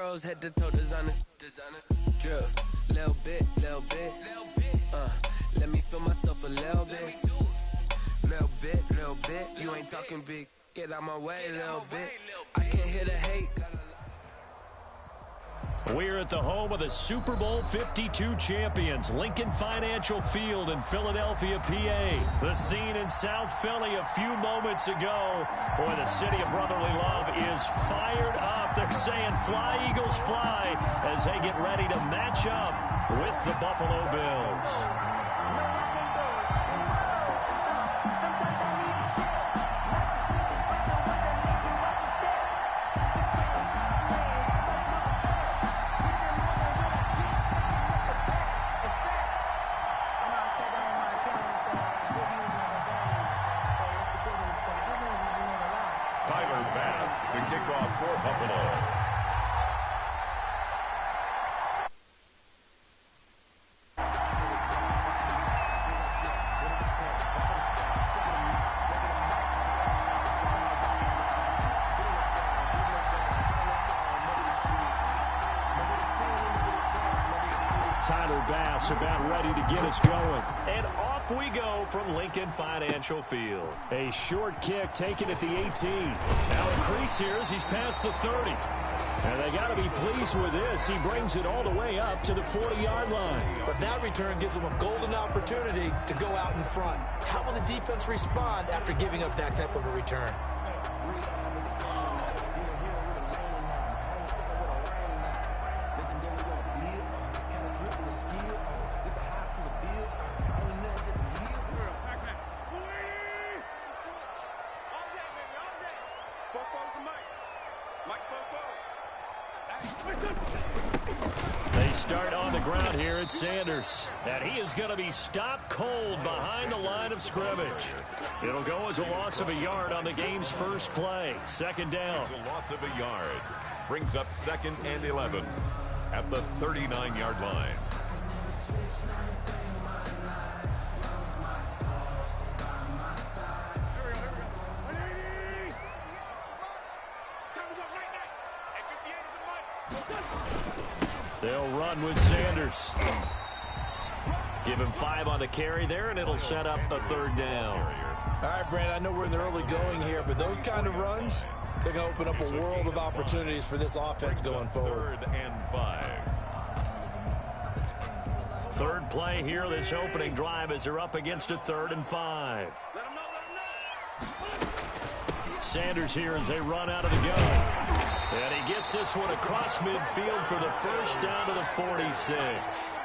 rose, head to toe designer. Drip, little bit. Let me feel myself a little bit. Little bit. You ain't talking big. Get out my way, little bit. I can't hear the hate. We're at the home of the Super Bowl 52 champions, Lincoln Financial Field in Philadelphia, PA. The scene in South Philly a few moments ago. Boy, the city of brotherly love is fired up. They're saying, fly, Eagles, fly, as they get ready to match up with the Buffalo Bills. To kick off for Buffalo. Tyler Bass about ready to get us going. And off we go from Lincoln Financial Field. A short kick taken at the 18. Now increase here as he's past the 30. And they got to be pleased with this. He brings it all the way up to the 40-yard line. But that return gives them a golden opportunity to go out in front. How will the defense respond after giving up that type of a return? They start on the ground here at Sanders. And he is going to be stopped cold behind the line of scrimmage. It'll go as a loss of a yard on the game's first play. Second down. It's a loss of a yard. Brings up 2nd and 11 at the 39-yard line. They'll run with Sanders. Give him 5 on the carry there, and it'll set up a third down. All right, Brandon, I know we're in the early going here, but those kind of runs, they're going to open up a world of opportunities for this offense going forward. 3rd and 5. Third play here, this opening drive, as they're up against a 3rd and 5. Sanders here as they run out of the gun. And he gets this one across midfield for the first down to the 46.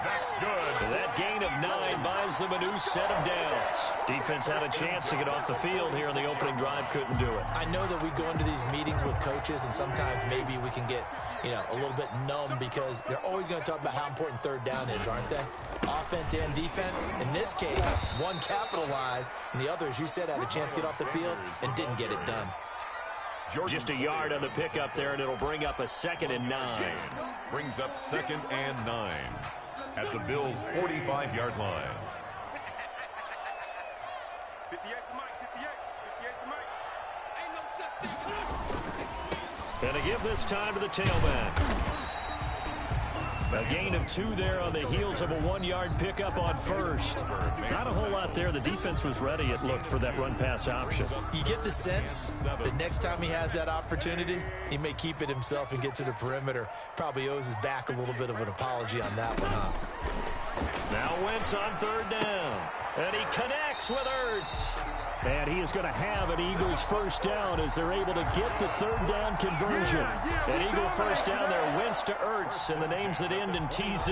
That's good. That gain of 9 buys them a new set of downs. Defense had a chance to get off the field here in the opening drive, couldn't do it. I know that we go into these meetings with coaches, and sometimes maybe we can get, a little bit numb because they're always going to talk about how important third down is, aren't they? Offense and defense. In this case, one capitalized, and the other, as you said, had a chance to get off the field and didn't get it done. Just a yard on the pickup there, and it'll bring up a 2nd and 9. Brings up 2nd and 9 at the Bills' 45-yard line. 58 for Mike, 58 for Mike. And to give this time to the tailback. A gain of 2 there on the heels of a 1-yard pickup on first. Not a whole lot there. The defense was ready, it looked, for that run-pass option. You get the sense that next time he has that opportunity, he may keep it himself and get to the perimeter. Probably owes his back a little bit of an apology on that one, huh? Now Wentz on 3rd down. And he connects with Ertz. And he is going to have an Eagles first down as they're able to get the 3rd down conversion. An Eagle first down there, Wentz to Ertz, and the names that end in TZ.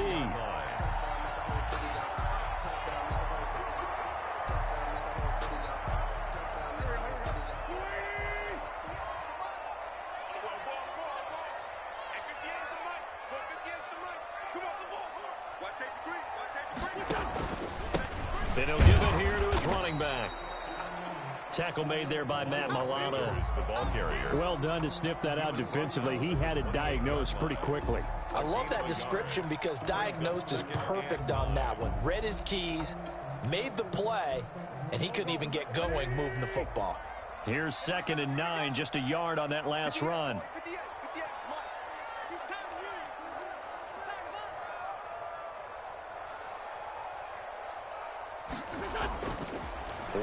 And he'll give it here to his running back. Tackle made there by Matt Milano. The ball carrier. Well done to sniff that out defensively. He had it diagnosed pretty quickly. I love that description because diagnosed is perfect on that one. Read his keys, made the play, and he couldn't even get going moving the football. Here's 2nd and 9, just a yard on that last run.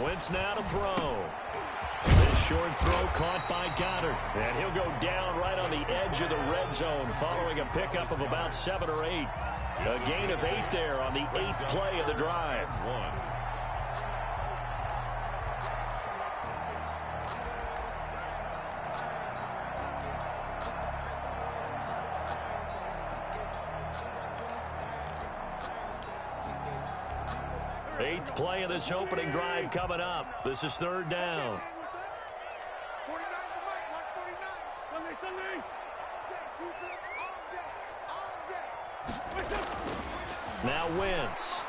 Wentz now to throw. This short throw caught by Goddard. And he'll go down right on the edge of the red zone following a pickup of about 7 or 8. A gain of 8 there on the 8th play of the drive. 8th play of this opening drive coming up. This is 3rd down. 49 to Mike. Watch 49. Sunday. Defense all day. Now Wentz.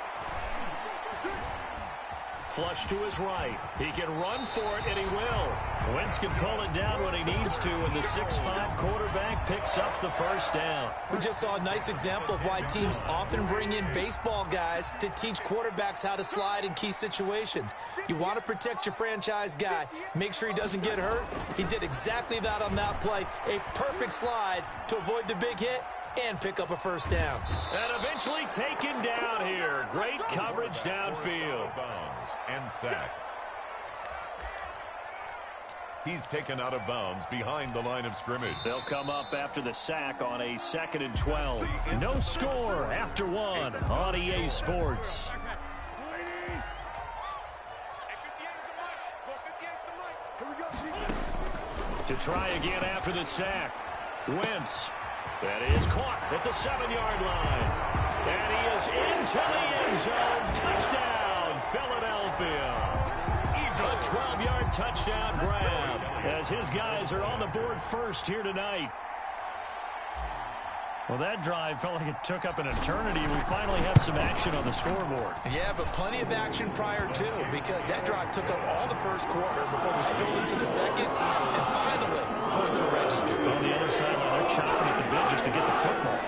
Flush to his right. He can run for it, and he will. Wentz can pull it down when he needs to, and the 6'5" quarterback picks up the first down. We just saw a nice example of why teams often bring in baseball guys to teach quarterbacks how to slide in key situations. You want to protect your franchise guy. Make sure he doesn't get hurt. He did exactly that on that play. A perfect slide to avoid the big hit and pick up a first down. And eventually taken down here. Great coverage downfield. And sacked. He's taken out of bounds behind the line of scrimmage. They'll come up after the sack on a 2nd and 12. No score after 1 on EA Sports. To try again after the sack. Wentz. That is caught at the 7-yard line. And he is into the end zone. Touchdown, Philadelphia. A 12-yard touchdown grab as his guys are on the board first here tonight. Well, that drive felt like it took up an eternity. We finally have some action on the scoreboard. Yeah, but plenty of action prior to, because that drive took up all the first quarter before we spilled into the second, and finally, points were registered. On the other sideline, they're chopping at the bit just to get the football.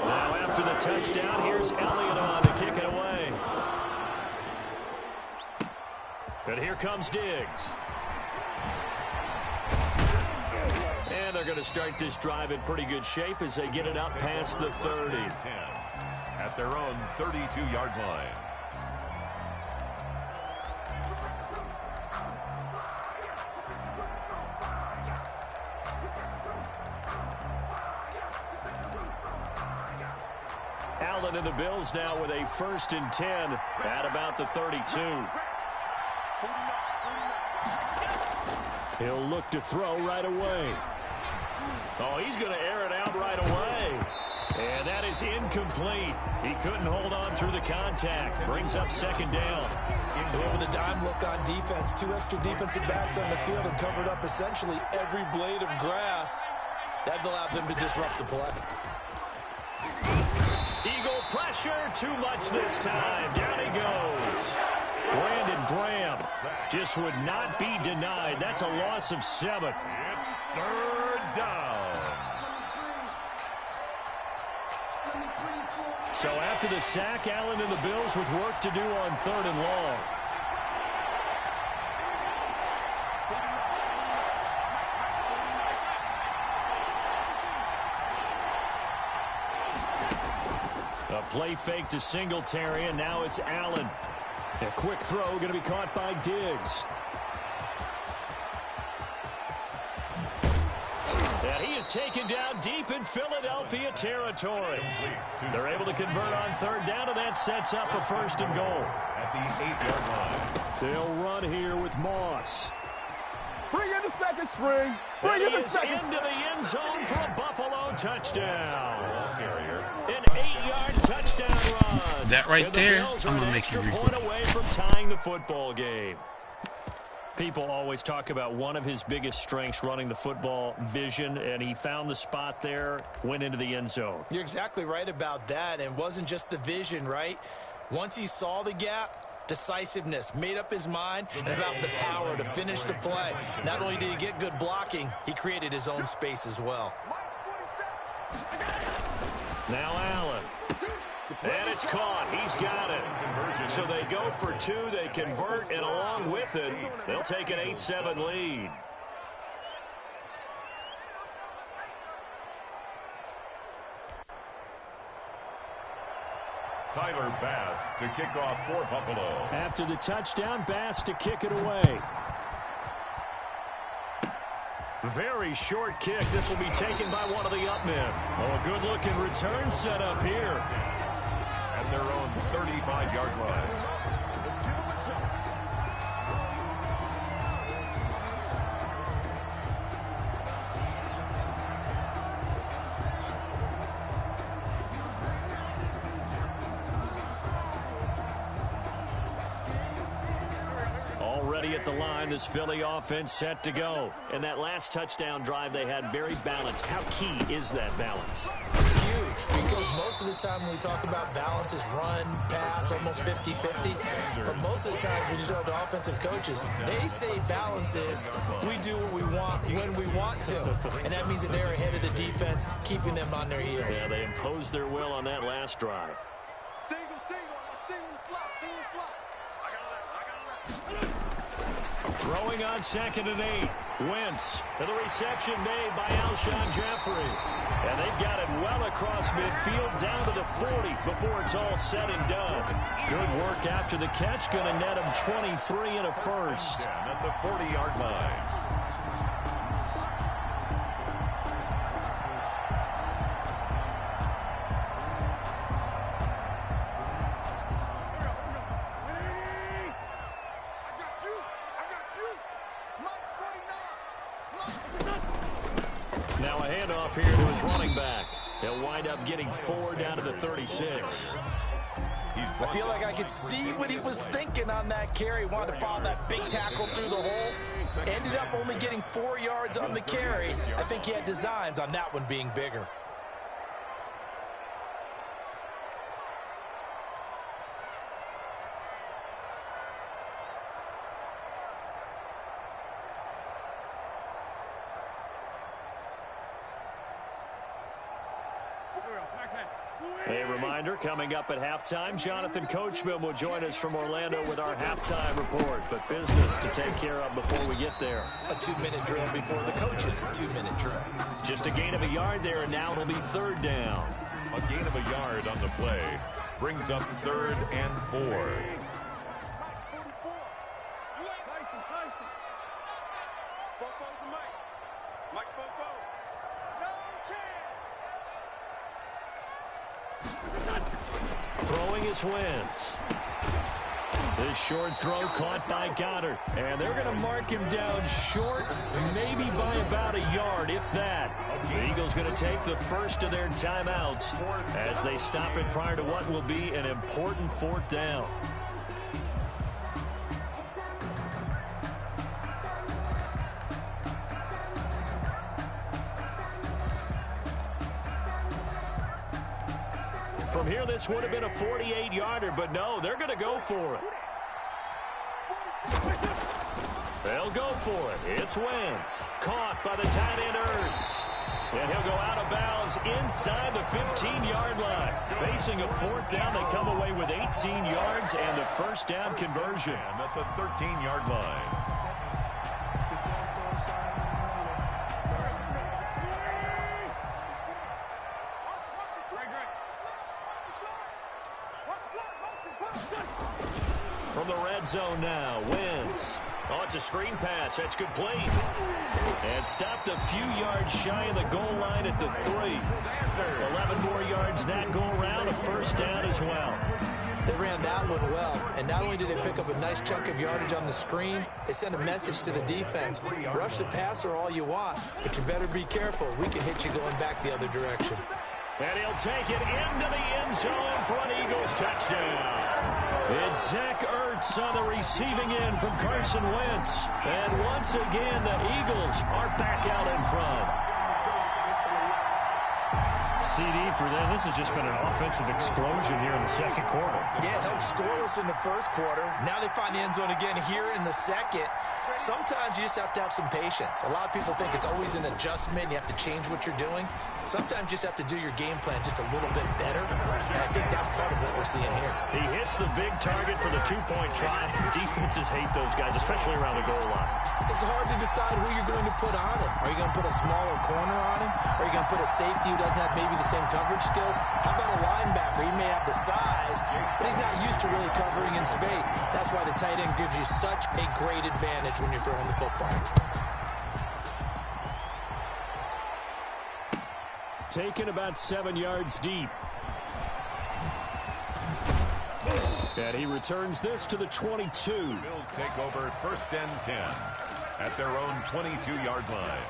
Now after the touchdown, here's Elliott on to kick it away. And here comes Diggs. And they're going to start this drive in pretty good shape as they get it up past the 30. At their own 32-yard line. Allen and the Bills now with a 1st and 10 at about the 32. He'll look to throw right away. Oh, he's going to air it out right away. And that is incomplete. He couldn't hold on through the contact. Brings up 2nd down. With a dime look on defense, 2 extra defensive backs on the field and covered up essentially every blade of grass. That allowed them to disrupt the play. Eagle pressure, too much this time. Down he goes. Brandon Graham just would not be denied. That's a loss of 7. It's 3rd down. So after the sack, Allen and the Bills with work to do on 3rd and long. A play fake to Singletary, and now it's Allen. A quick throw going to be caught by Diggs. And he is taken down deep in Philadelphia territory. They're able to convert on 3rd down, and that sets up a 1st and goal. At the 8-yard line. They'll run here with Moss. Bring in the second string. Bring in the second into the end zone for a Buffalo touchdown. Carrier. An 8-yard touchdown run. That right there, I'm going to make you point away from tying the football game. People always talk about one of his biggest strengths, running the football, vision, and he found the spot there, went into the end zone. You're exactly right about that, and it wasn't just the vision, right? Once he saw the gap, decisiveness, made up his mind, and about the power to finish the play. Not only did he get good blocking, he created his own space as well. Now Allen. And it's caught. He's got it. So they go for 2. They convert, and along with it, they'll take an 8-7 lead. Tyler Bass to kick off for Buffalo. After the touchdown, Bass to kick it away. Very short kick. This will be taken by one of the up men. Oh, a good-looking return set up here. At their own 35-yard line. Already at the line, this Philly offense set to go. And that last touchdown drive they had very balanced. How key is that balance? It's huge because most of the time when we talk about balance is run, pass, almost 50-50. But most of the times when you talk to offensive coaches, they say balance is we do what we want when we want to. And that means that they're ahead of the defense, keeping them on their heels. Yeah, they imposed their will on that last drive. Throwing on 2nd and 8. Wentz. And the reception made by Alshon Jeffrey. And they've got it well across midfield down to the 40 before it's all said and done. Good work after the catch. Going to net him 23 and a first. At the 40-yard line. Now a handoff here to his running back. He'll wind up getting 4 down to the 36. I feel like I could see what he was thinking on that carry. Wanted to follow that big tackle through the hole. Ended up only getting 4 yards on the carry. I think he had designs on that one being bigger. A reminder, coming up at halftime, Jonathan Coachman will join us from Orlando with our halftime report. But business to take care of before we get there. A 2-minute drill before the coach's 2-minute drill. Just a gain of a yard there, and now it'll be 3rd down. A gain of a yard on the play brings up 3rd and 4. Throwing is Wentz. This short throw caught by Goddard. And they're going to mark him down short, maybe by about a yard, if that. The Eagles going to take the first of their timeouts as they stop it prior to what will be an important 4th down. From here, this would have been a 48-yarder, but no, they're going to go for it. They'll go for it. It's Wentz. Caught by the tight end, Ertz. And he'll go out of bounds inside the 15-yard line. Facing a 4th down, they come away with 18 yards and the first down conversion. At the 13-yard line. From the red zone now, Wentz. Oh, it's a screen pass. That's complete. And stopped a few yards shy of the goal line at the 3. 11 more yards that go around, a first down as well. They ran that one well, and not only did they pick up a nice chunk of yardage on the screen, they sent a message to the defense. Rush the passer all you want, but you better be careful. We can hit you going back the other direction. And he'll take it into the end zone for an Eagles touchdown. It's Zach Ertz on the receiving end from Carson Wentz. And once again, the Eagles are back out in front. CD for them. This has just been an offensive explosion here in the 2nd quarter. Yeah, held scoreless in the 1st quarter. Now they find the end zone again here in the 2nd. Sometimes you just have to have some patience. A lot of people think it's always an adjustment. You have to change what you're doing. Sometimes you just have to do your game plan just a little bit better. And I think that's part of what we're seeing here. He hits the big target for the 2-point try. Defenses hate those guys, especially around the goal line. It's hard to decide who you're going to put on him. Are you going to put a smaller corner on him? Are you going to put a safety who doesn't have maybe the same coverage skills. How about a linebacker? He may have the size, but he's not used to really covering in space. That's why the tight end gives you such a great advantage when you're throwing the football. Taken about 7 yards deep. And he returns this to the 22. Bills take over 1st and 10 at their own 22-yard line.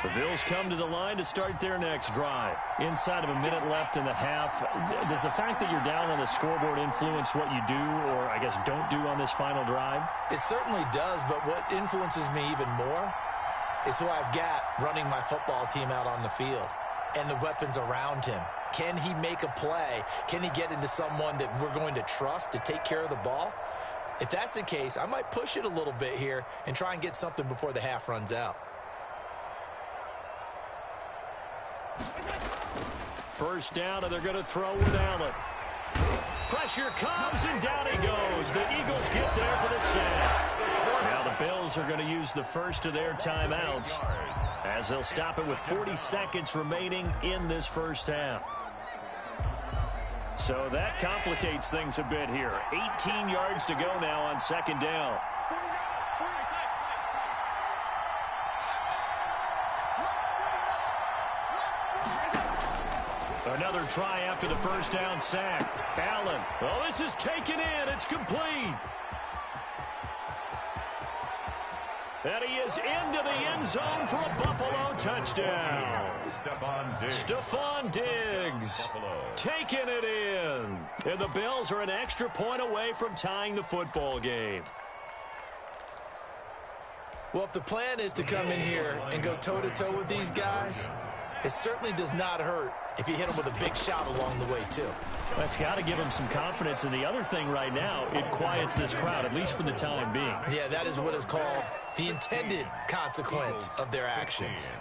The Bills come to the line to start their next drive. Inside of a minute left in the half, does the fact that you're down on the scoreboard influence what you do or, I guess, don't do on this final drive? It certainly does, but what influences me even more is who I've got running my football team out on the field and the weapons around him. Can he make a play? Can he get into someone that we're going to trust to take care of the ball? If that's the case, I might push it a little bit here and try and get something before the half runs out. First down, and they're going to throw with Allen. Pressure comes, and down he goes. The Eagles get there for the sack. Now the Bills are going to use the first of their timeouts as they'll stop it with 40 seconds remaining in this first half. So that complicates things a bit here. 18 yards to go now on second down. Another try after the first down sack. Allen. Oh, this is taken in. It's complete. And he is into the end zone for a Buffalo touchdown. Stephon Diggs taking it in. And the Bills are an extra point away from tying the football game. Well, if the plan is to come in here and go toe-to-toe with these guys, it certainly does not hurt if you hit them with a big shot along the way, too. That's got to give them some confidence. And the other thing right now, it quiets this crowd, at least for the time being. Yeah, that is what is called the intended consequence of their actions.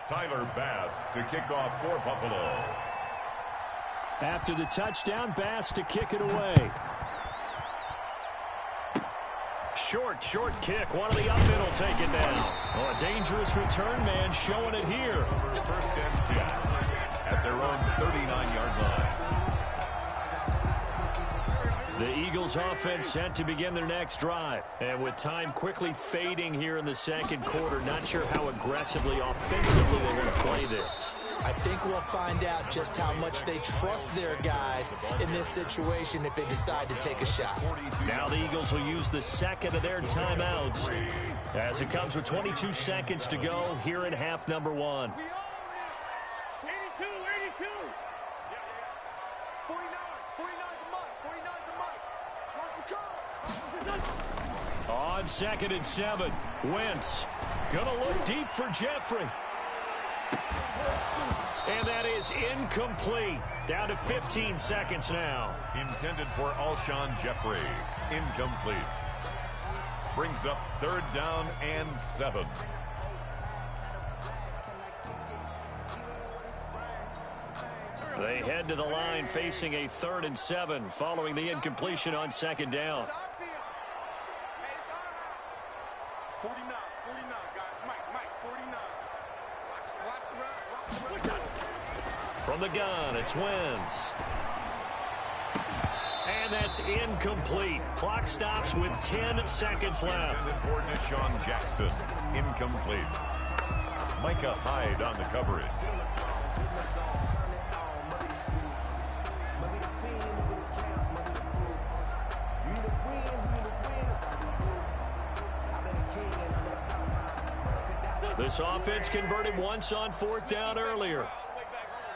Tyler Bass to kick off for Buffalo. After the touchdown, Bass to kick it away. Short kick. One of the up middle take it down. Oh, a dangerous return man showing it here. First and 10 at their own 39-yard line. The Eagles offense set to begin their next drive. And with time quickly fading here in the second quarter, not sure how aggressively, offensively they're going to play this. I think we'll find out just how much they trust their guys in this situation if they decide to take a shot. Now the Eagles will use the second of their timeouts as it comes with 22 seconds to go here in half number one. 82. 49 On 2nd and 7, Wentz gonna look deep for Jeffrey. And that is incomplete. Down to 15 seconds now. Intended for Alshon Jeffrey. Incomplete. Brings up 3rd down and 7. They head to the line facing a 3rd and 7 following the incompletion on 2nd down. 49, guys. Mike, 49. Watch the run. From the gun, it's Wentz. And that's incomplete. Clock stops with 10 seconds left. For Deshaun Jackson. Incomplete. Micah Hyde on the coverage. This offense converted once on 4th down earlier.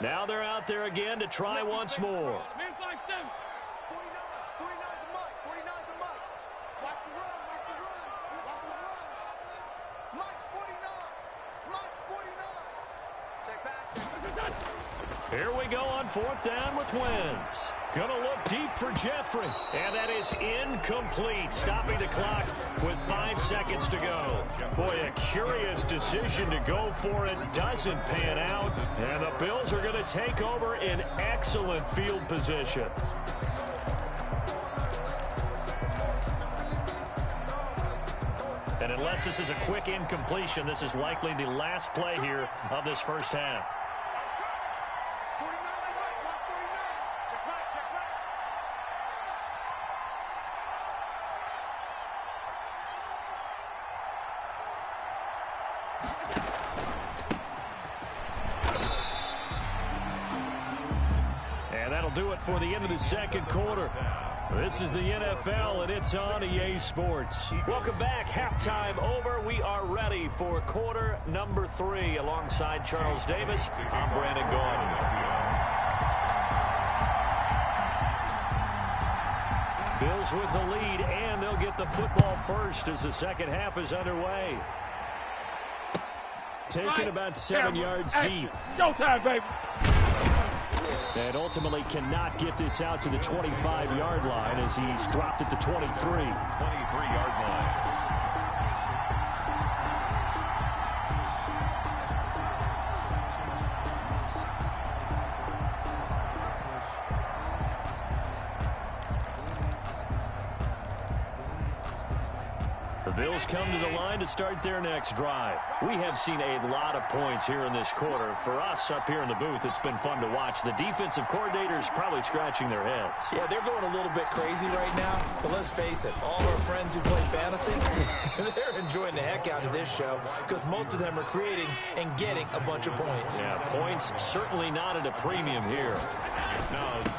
Now they're out there again to try once more. 49 to Mike. Watch the run. Mike's 49. Check back. Here we go on 4th down with Wentz. Gonna look deep for Jeffrey. And that is incomplete. Stopping the clock with 5 seconds to go. Boy, a curious decision to go for it. Doesn't pan out. And the Bills are gonna take over in excellent field position. Unless this is a quick incompletion, this is likely the last play here of this first half. 49 to right, watch 49. Check right, check right. And that'll do it for the end of the second quarter. This is the NFL, and it's on EA Sports. Welcome back. Halftime over. We are ready for quarter number 3. Alongside Charles Davis, I'm Brandon Gordon. Bills with the lead, and they'll get the football first as the second half is underway. Taken about 7 yards deep. Showtime, baby. And ultimately cannot get this out to the 25-yard line as he's dropped at the 23. 23-yard line. The Bills come to the line to start their next drive. We have seen a lot of points here in this quarter. For us up here in the booth, it's been fun to watch. The defensive coordinators probably scratching their heads. Yeah, they're going a little bit crazy right now. But let's face it, all of our friends who play fantasy, they're enjoying the heck out of this show because most of them are creating and getting a bunch of points. Yeah, points certainly not at a premium here.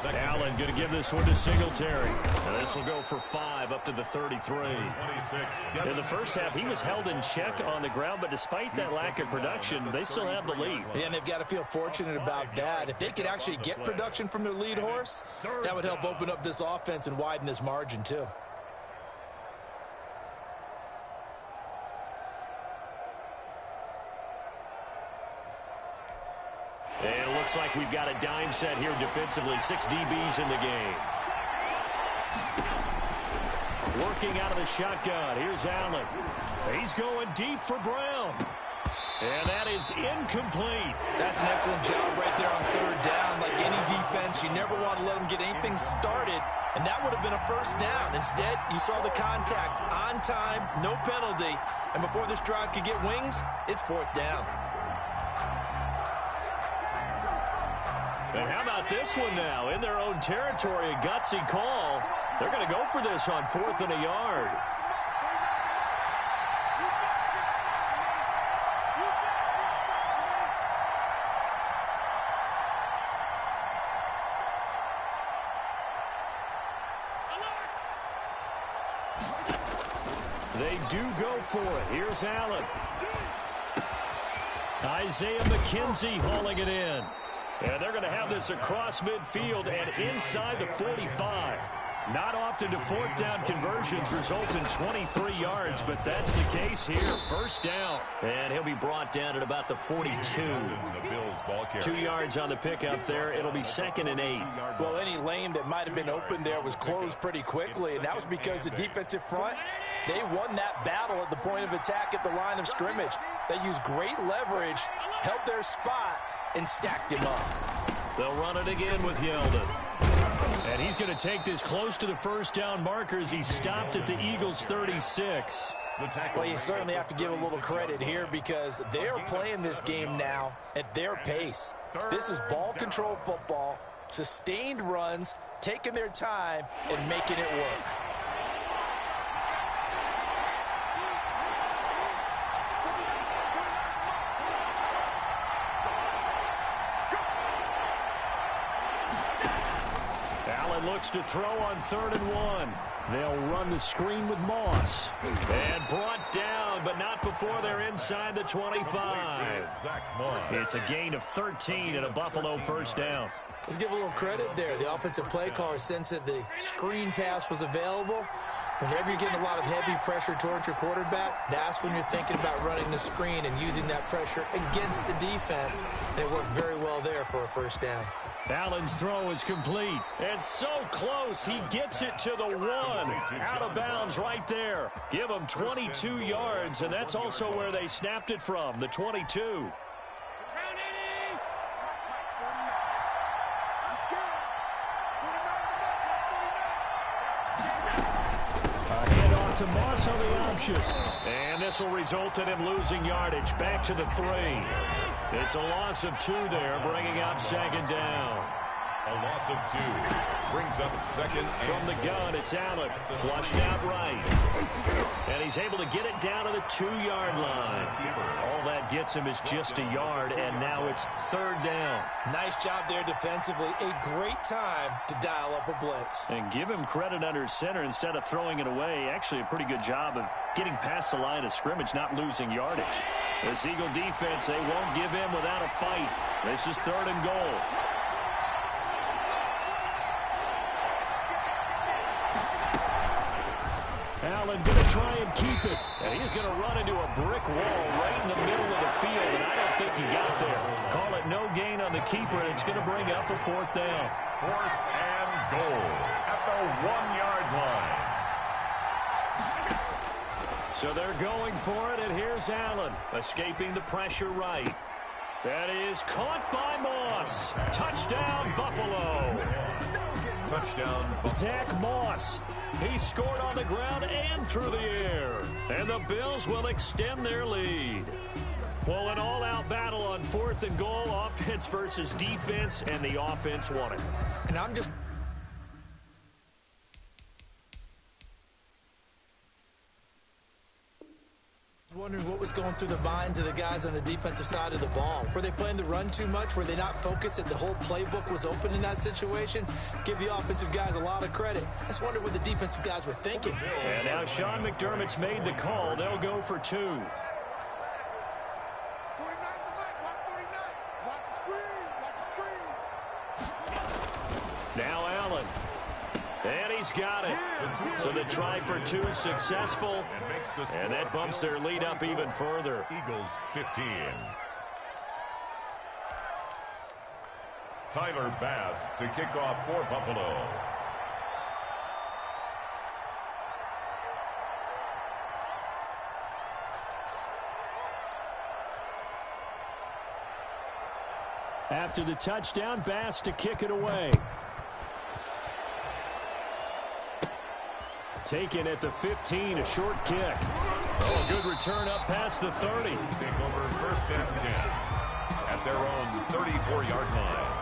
Allen going to give this one to Singletary. And this will go for 5 up to the 33. In the first half, he was held in check on the ground, but despite that lack of production, they still have the lead. Yeah, and they've got to feel fortunate about that. If they could actually get production from their lead horse, that would help open up this offense and widen this margin too. And it looks like we've got a dime set here defensively. 6 DBs in the game. Working out of the shotgun. Here's Allen. He's going deep for Brown. And that is incomplete. That's an excellent job right there on third down. Like any defense, you never want to let them get anything started, and that would have been a first down. Instead, you saw the contact on time, no penalty, and before this drive could get wings, it's fourth down. And how about this one now? In their own territory, a gutsy call. They're going to go for this on 4th and a yard. They do go for it. Here's Allen. Isaiah McKenzie hauling it in. And they're going to have this across midfield and inside the 45. Not often do 4th down conversions result in 23 yards, but that's the case here. First down. And he'll be brought down at about the 42. 2 yards on the pickup there. It'll be 2nd and 8. Well, any lane that might have been open there was closed pretty quickly, and that was because the defensive front, they won that battle at the point of attack at the line of scrimmage. They used great leverage, held their spot, and stacked him up. They'll run it again with Yeldon. And he's going to take this close to the first down markers. He stopped at the Eagles' 36. Well, you certainly have to give a little credit here because they're playing this game now at their pace. This is ball control football, sustained runs, taking their time, and making it work. Looks to throw on 3rd and 1. They'll run the screen with Moss. And brought down, but not before they're inside the 25. It's a gain of 13 and a Buffalo first down. Let's give a little credit there. The offensive play caller sensed that the screen pass was available. Whenever you're getting a lot of heavy pressure towards your quarterback, that's when you're thinking about running the screen and using that pressure against the defense. And it worked very well there for a first down. Allen's throw is complete. And so close, he gets it to the 1. Out of bounds right there. Give him 22 yards, and that's also where they snapped it from, the 22. to Moss on the option. And this will result in him losing yardage. Back to the 3. It's a loss of 2 there, bringing up second down. A loss of 2 brings up second. From the gun, it's Allen. Flushed out right. And he's able to get it down to the 2-yard line. All that gets him is just a yard, and now it's third down. Nice job there defensively. A great time to dial up a blitz. And give him credit under center instead of throwing it away. Actually, a pretty good job of getting past the line of scrimmage, not losing yardage. This Eagle defense, they won't give in without a fight. This is third and goal. Allen going to try and keep it. And he's going to run into a brick wall right in the middle of the field, and I don't think he got there. Call it no gain on the keeper, and it's going to bring up a fourth down. Fourth and goal at the 1-yard line. So they're going for it, and here's Allen, escaping the pressure right. That is caught by Moss. Touchdown, Buffalo. Touchdown. Zach Moss. He scored on the ground and through the air. And the Bills will extend their lead. Well, an all-out battle on fourth and goal, offense versus defense, and the offense won it. And I'm just wondering what was going through the minds of the guys on the defensive side of the ball. Were they playing the run too much? Were they not focused that the whole playbook was open in that situation? Give the offensive guys a lot of credit. I just wonder what the defensive guys were thinking. And now Sean McDermott's made the call. They'll go for 2. 49 the mic. Watch 49. Watch the screen. Watch the screen. Now Allen. And he's got it. So the try for 2 successful. And that bumps their lead up even further. Eagles 15. Tyler Bass to kick off for Buffalo. After the touchdown, Bass to kick it away. Taken at the 15, a short kick. Oh, a good return up past the 30. Take over first and 10 at their own 34-yard line.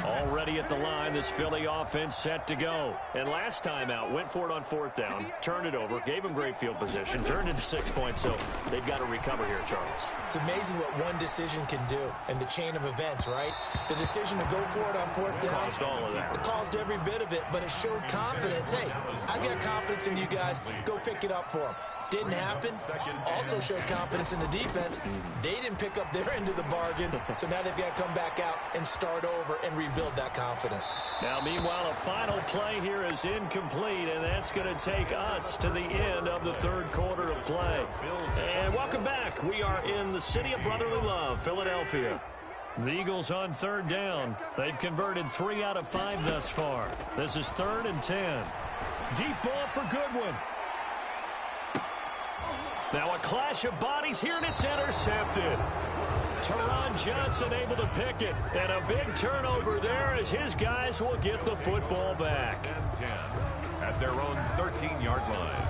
Already at the line, this Philly offense set to go. And last time out, went for it on fourth down, turned it over, gave them great field position, turned into 6 points, so they've got to recover here, Charles. It's amazing what one decision can do in the chain of events, right? The decision to go for it on fourth down. Caused all of that. It caused every bit of it, but it showed confidence. Hey, I've got confidence in you guys. Go pick it up for them. Didn't happen. Also showed confidence in the defense. They didn't pick up their end of the bargain, so now they've got to come back out and start over and rebuild that confidence. Now, meanwhile, a final play here is incomplete, and that's going to take us to the end of the third quarter of play. And welcome back. We are in the city of brotherly love, Philadelphia. The Eagles on third down. They've converted 3 out of 5 thus far. This is 3rd and 10. Deep ball for Goodwin. Now a clash of bodies here, and it's intercepted. Teron Johnson able to pick it. And a big turnover there as his guys will get the football back. And 10 at their own 13-yard line.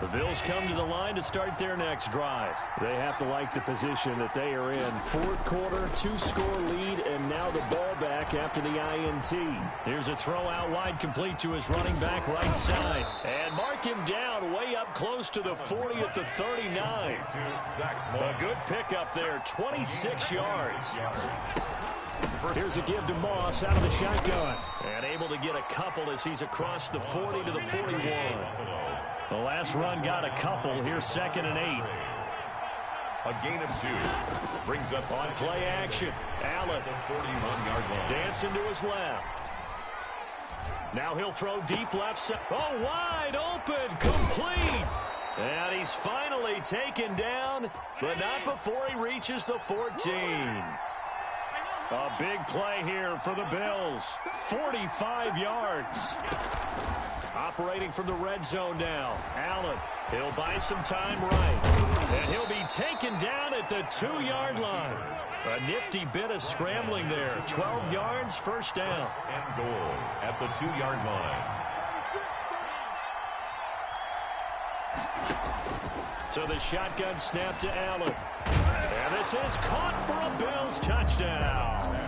The Bills come to the line to start their next drive. They have to like the position that they are in. Fourth quarter, 2-score lead, and now the ball back after the INT. Here's a throw out wide, complete to his running back right side. And mark him down way up close to the 40 at the 39. A good pickup there, 26 yards. Here's a give to Moss out of the shotgun. And able to get a couple as he's across the 40 to the 41. The last run got a couple. Here's 2nd and 8. A gain of 2 brings up on play action. Allen, 41-yard line. dancing to his left. Now he'll throw deep left side. Oh, wide open, complete. And he's finally taken down, but not before he reaches the 14. A big play here for the Bills. 45 yards. Operating from the red zone now. Allen, he'll buy some time right. And he'll be taken down at the 2-yard line. A nifty bit of scrambling there. 12 yards, first down. And goal at the 2-yard line. So the shotgun snap to Allen. And this is caught for a Bills touchdown.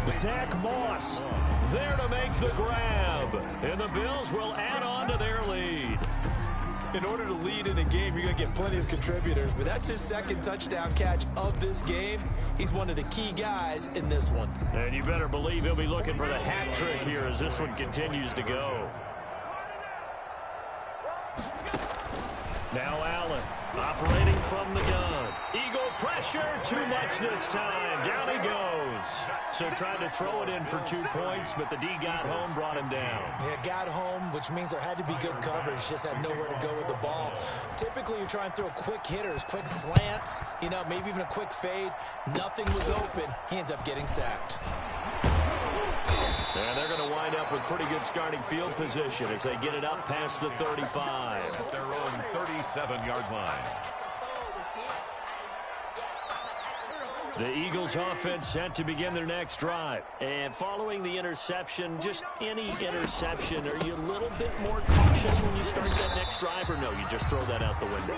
Zach Moss there to make the grab. And the Bills will add on to their lead. In order to lead in a game, you're going to get plenty of contributors, but that's his second touchdown catch of this game. He's one of the key guys in this one. And you better believe he'll be looking for the hat trick here as this one continues to go. Now Allen operating from the gun. Eagle pressure, too much this time. Down he goes. So tried to throw it in for 2 points, but the D got home, brought him down. Yeah, got home, which means there had to be good coverage. Just had nowhere to go with the ball. Typically, you're trying to throw quick hitters, quick slants, maybe even a quick fade. Nothing was open. He ends up getting sacked. And they're going to wind up with pretty good starting field position as they get it up past the 35. At their own 37-yard line. The Eagles offense set to begin their next drive. And following the interception, just any interception, are you a little bit more cautious when you start that next drive, or no, you just throw that out the window?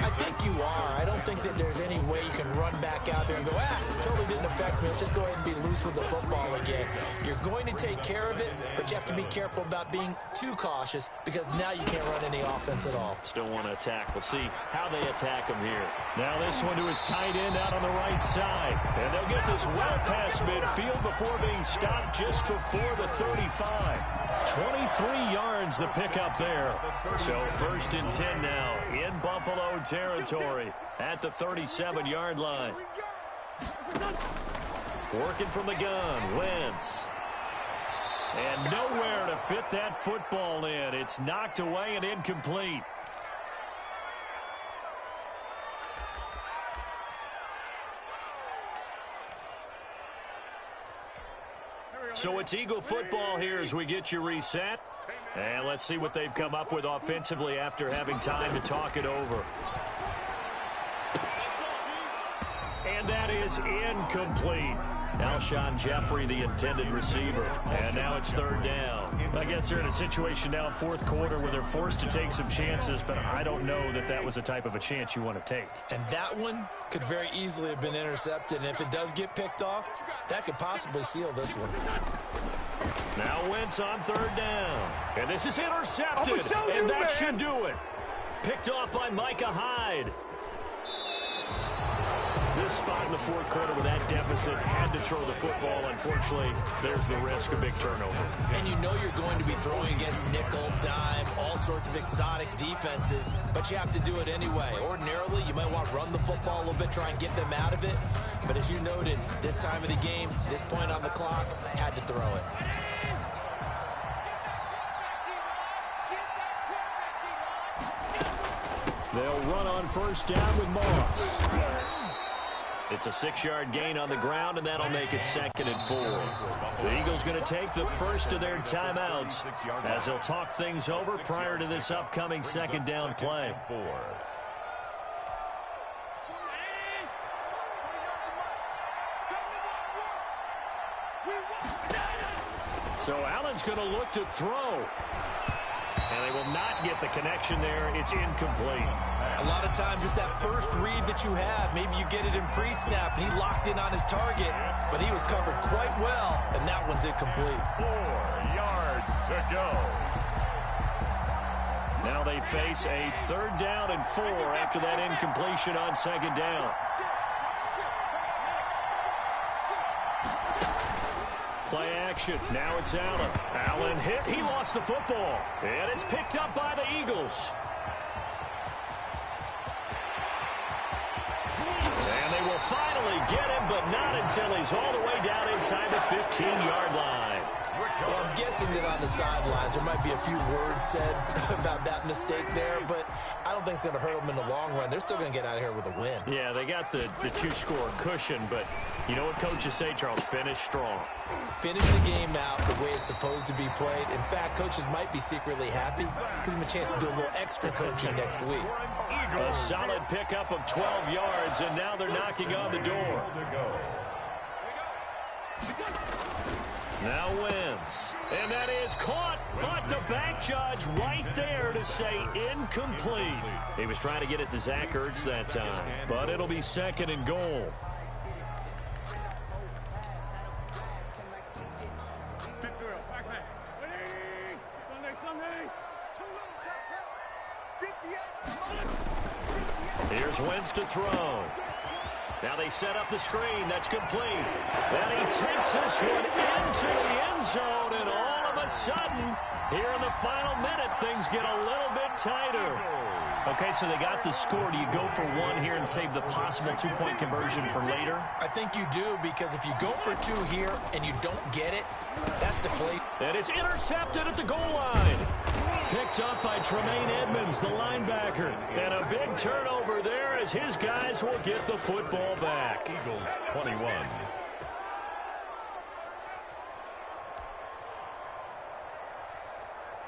I think you are. I don't think that there's any way you can run back out there and go, totally didn't affect me. Let's just go ahead and be loose with the football again. You're going to take care of it, but you have to be careful about being too cautious because now you can't run any offense at all. Still want to attack. We'll see how they attack him here. Now this one to his tight end out on the right side. And they'll get this well past midfield before being stopped just before the 35. 23 yards the pickup there. So 1st and 10 now in Buffalo territory at the 37-yard line. Working from the gun, Wentz. And nowhere to fit that football in. It's knocked away and incomplete. So it's Eagle football here as we get you reset. And let's see what they've come up with offensively after having time to talk it over. And that is incomplete. Alshon Jeffrey, the intended receiver. And now it's 3rd down. I guess they're in a situation now, 4th quarter, where they're forced to take some chances, but I don't know that that was the type of a chance you want to take. And that one could very easily have been intercepted. And if it does get picked off, that could possibly seal this one. Now Wentz on 3rd down. And this is intercepted. And that should do it. Picked off by Micah Hyde. This spot in the 4th quarter with that deficit, had to throw the football. Unfortunately, there's the risk of big turnover. And you know you're going to be throwing against nickel, dime, all sorts of exotic defenses, but you have to do it anyway. Ordinarily, you might want to run the football a little bit, try and get them out of it. But as you noted, this time of the game, this point on the clock, had to throw it. They'll run on 1st down with Moss. It's a 6-yard gain on the ground, and that'll make it 2nd and 4. The Eagles going to take the first of their timeouts as they'll talk things over prior to this upcoming 2nd down play. So Allen's going to look to throw. And they will not get the connection there. It's incomplete. A lot of times it's that first read that you have. Maybe you get it in pre-snap, and he locked in on his target, but he was covered quite well, and that one's incomplete. 4 yards to go. Now they face a 3rd down and 4 after that incompletion on 2nd down. Play action. Now it's Allen. Allen hit. He lost the football. And it's picked up by the Eagles. And they will finally get him, but not until he's all the way down inside the 15-yard line. Well, I'm guessing that on the sidelines there might be a few words said about that mistake there, but I don't think it's going to hurt them in the long run. They're still going to get out of here with a win. Yeah, they got the two-score cushion, but you know what coaches say, Charles? Finish strong. Finish the game out the way it's supposed to be played. In fact, coaches might be secretly happy. Gives them a chance to do a little extra coaching next week. A solid pickup of 12 yards, and now they're knocking on the door. Now Wentz. And that is caught, but the back judge right there to say incomplete. He was trying to get it to Zach Ertz that time, but it'll be 2nd and goal. Here's Wentz to throw. Now they set up the screen. That's complete. And he takes this one into the end zone, and all of a sudden, here in the final minute, things get a little bit tighter. Okay, so they got the score. Do you go for one here and save the possible two-point conversion for later? I think you do, because if you go for two here and you don't get it, that's deflating. And it's intercepted at the goal line. Picked up by Tremaine Edmonds, the linebacker. And a big turnover there as his guys will get the football back. Eagles 21.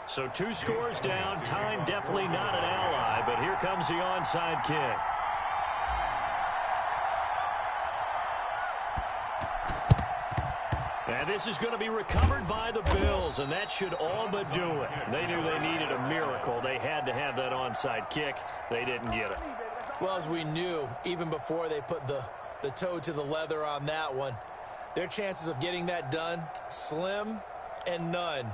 So 2 scores down. Time definitely not an ally, but here comes the onside kick. And this is going to be recovered by the Bills, and that should all but do it. They knew they needed a miracle. They had to have that onside kick. They didn't get it. Well, as we knew, even before they put the toe to the leather on that one, their chances of getting that done, slim and none.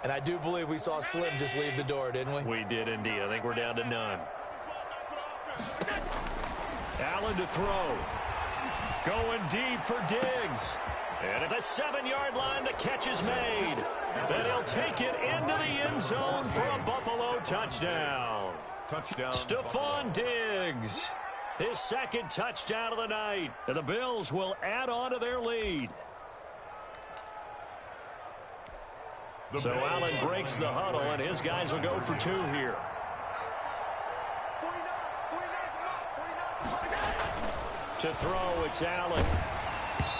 And I do believe we saw Slim just leave the door, didn't we? We did indeed. I think we're down to none. Allen to throw. Going deep for Diggs. And at the 7-yard line, the catch is made. And he'll take it into the end zone for a Buffalo touchdown. Touchdown. Stephon Diggs. His 2nd touchdown of the night. And the Bills will add on to their lead. So Allen breaks the huddle, and his guys will go for 2 here. To throw, it's Allen.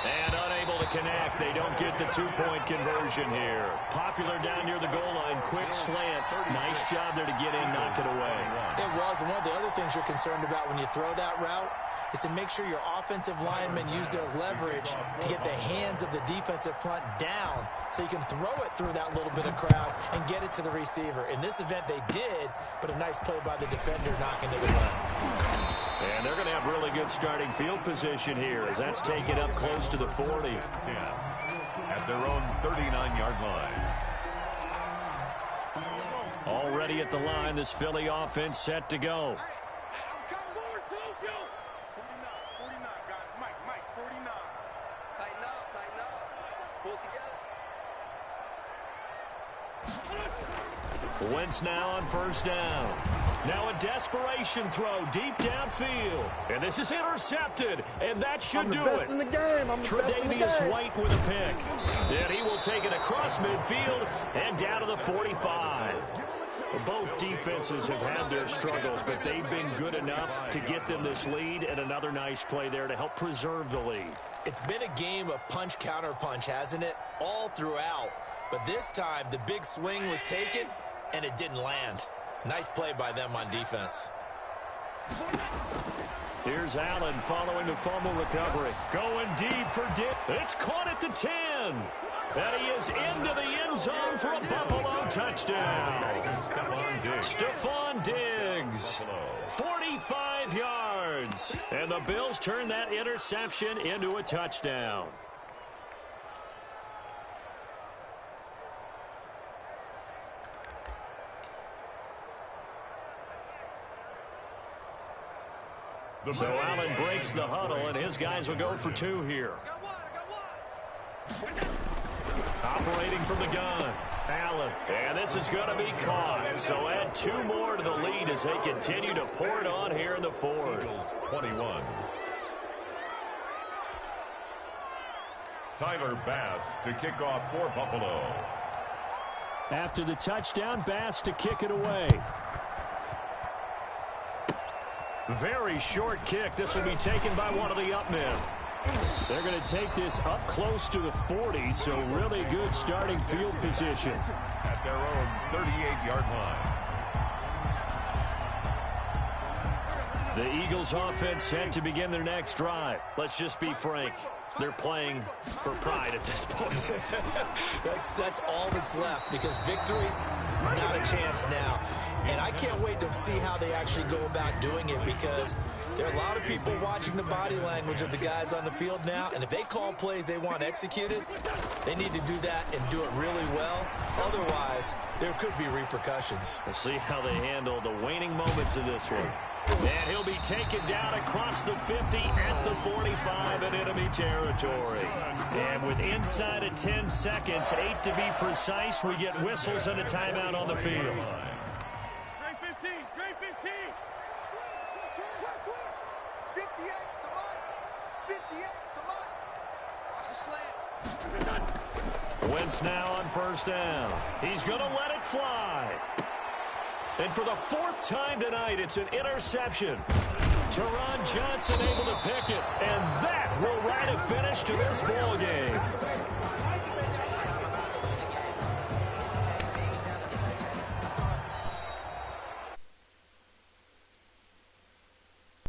And unable to connect. They don't get the 2-point conversion here. Popular down near the goal line. Quick slant. Nice job there to get in, knock it away. It was. And one of the other things you're concerned about when you throw that route is to make sure your offensive linemen use their leverage to get the hands of the defensive front down so you can throw it through that little bit of crowd and get it to the receiver. In this event, they did, but a nice play by the defender knocking to the run. And they're going to have really good starting field position here as that's taken up close to the 40. At their own 39-yard line. Already at the line, this Philly offense set to go. Wentz now on 1st down. Now a desperation throw deep downfield. And this is intercepted. And that should do it. Tre'Davious White with a pick. And he will take it across midfield and down to the 45. Both defenses have had their struggles, but they've been good enough to get them this lead, and another nice play there to help preserve the lead. It's been a game of punch-counter-punch, hasn't it? All throughout. But this time, the big swing was taken, and it didn't land. Nice play by them on defense. Here's Allen following the fumble recovery. Going deep for Diggs. It's caught at the 10. And he is into the end zone for a Buffalo touchdown. Stephon Diggs. 45 yards. And the Bills turn that interception into a touchdown. So Allen breaks the huddle, and his guys will go for 2 here. Operating from the gun, Allen. And this is going to be caught. So add 2 more to the lead as they continue to pour it on here in the 4th. 21. Tyler Bass to kick off for Buffalo. After the touchdown, Bass to kick it away. Very short kick. This will be taken by one of the up men. They're going to take this up close to the 40, so really good starting field position. At their own 38-yard line. The Eagles offense set to begin their next drive. Let's just be frank. They're playing for pride at this point. That's all that's left, because victory, not a chance now. And I can't wait to see how they actually go about doing it, because there are a lot of people watching the body language of the guys on the field now, and if they call plays they want executed, they need to do that and do it really well. Otherwise, there could be repercussions. We'll see how they handle the waning moments of this one. And he'll be taken down across the 50 at the 45 in enemy territory. And with inside of 10 seconds, 8 to be precise, we get whistles and a timeout on the field. Trey 15, Trey 15. 58, come on. 58, come on. Watch the slant. Wentz now on first down. He's going to let it fly. And for the fourth time tonight, it's an interception. Teron Johnson able to pick it, and that will write a finish to this ball game.